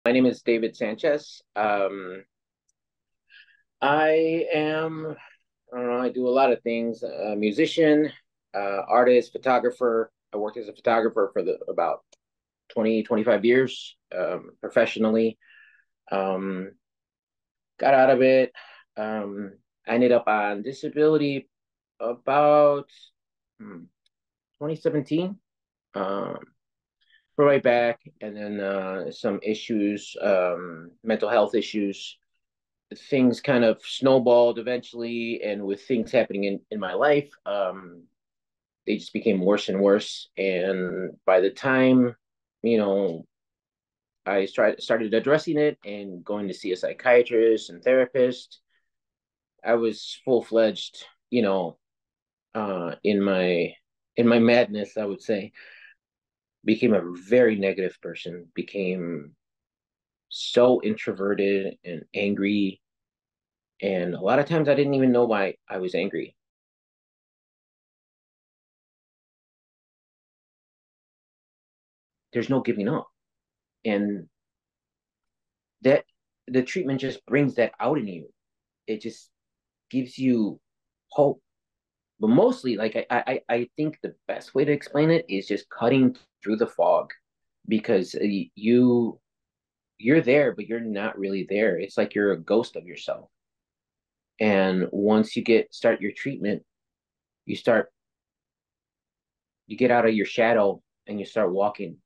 My name is David Sanchez. I am, I don't know, I do a lot of things. A musician, artist, photographer. I worked as a photographer for about 20, 25 years, professionally. Um, got out of it. I ended up on disability about 2017. Um, right back, and then some issues, mental health issues. Things kind of snowballed eventually, and with things happening in my life, they just became worse and worse. And by the time, you know, I started addressing it and going to see a psychiatrist and therapist, I was full fledged, in my madness, I would say. Became a very negative person, became so introverted and angry. And a lot of times I didn't even know why I was angry. There's no giving up. And that the treatment just brings that out in you. It just gives you hope. But mostly, like I think the best way to explain it is just cutting through the fog, because you're there, but you're not really there. It's like you're a ghost of yourself. And once you start your treatment, you start you get out of your shadow and you start walking.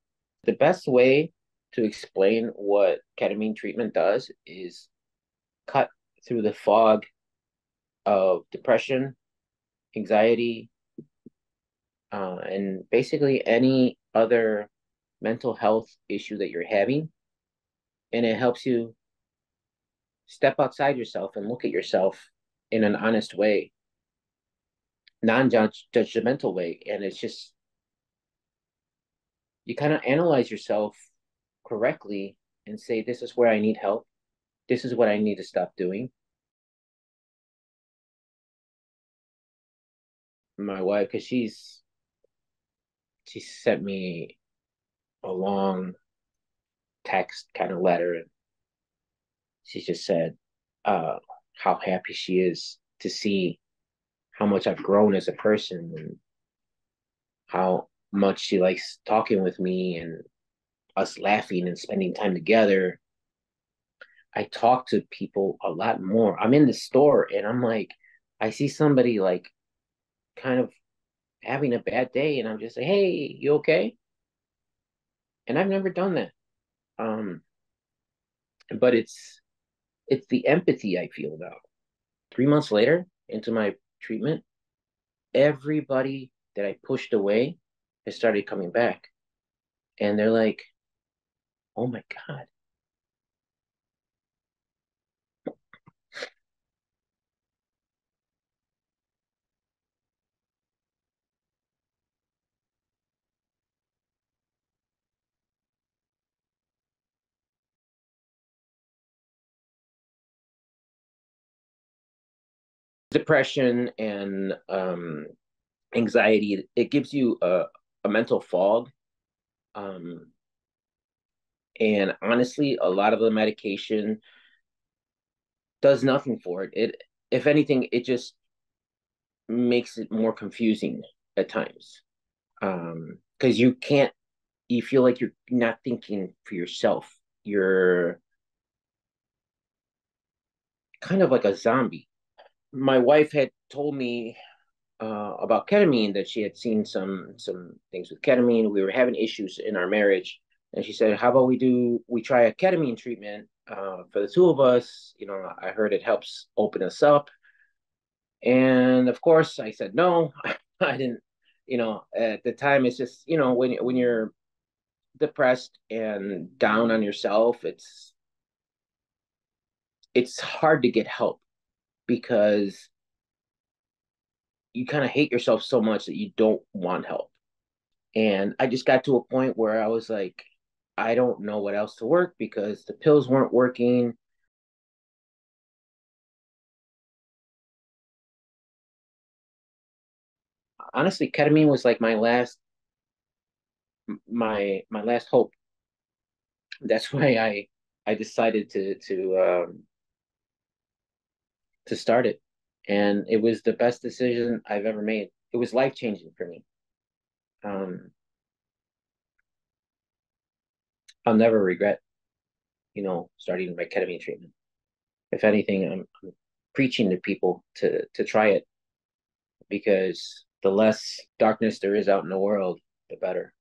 The best way to explain what ketamine treatment does is cut through the fog of depression, anxiety, and basically any other mental health issue that you're having. And it helps you step outside yourself and look at yourself in an honest way, non-judgmental way. And it's just, you kind of analyze yourself correctly and say, this is where I need help. This is what I need to stop doing. My wife, because she sent me a long text kind of letter, and she just said how happy she is to see how much I've grown as a person, and how much she likes talking with me and us laughing and spending time together. I talk to people a lot more. I'm in the store and I'm like, I see somebody like kind of having a bad day, and I'm just like, hey, you okay? And I've never done that. Um, but it's the empathy I feel now. 3 months later into my treatment, everybody that I pushed away has started coming back. And they're like, oh my God. Depression and anxiety, it gives you a mental fog. Um, and honestly, a lot of the medication does nothing for it. If anything, it just makes it more confusing at times. Because you feel like you're not thinking for yourself. You're kind of like a zombie. My wife had told me about ketamine, that she had seen some things with ketamine. We were having issues in our marriage, and she said, "How about we try a ketamine treatment for the two of us? I heard it helps open us up." And of course, I said no. I didn't. At the time, it's just when you're depressed and down on yourself, it's hard to get help, because you kind of hate yourself so much that you don't want help. And I just got to a point where I was like, I don't know what else to work, because the pills weren't working. Honestly, ketamine was like my last hope. That's why I I decided to start it, and it was the best decision I've ever made. It was life changing for me. Um, I'll never regret, starting my ketamine treatment. If anything, I'm preaching to people to try it, because the less darkness there is out in the world, the better.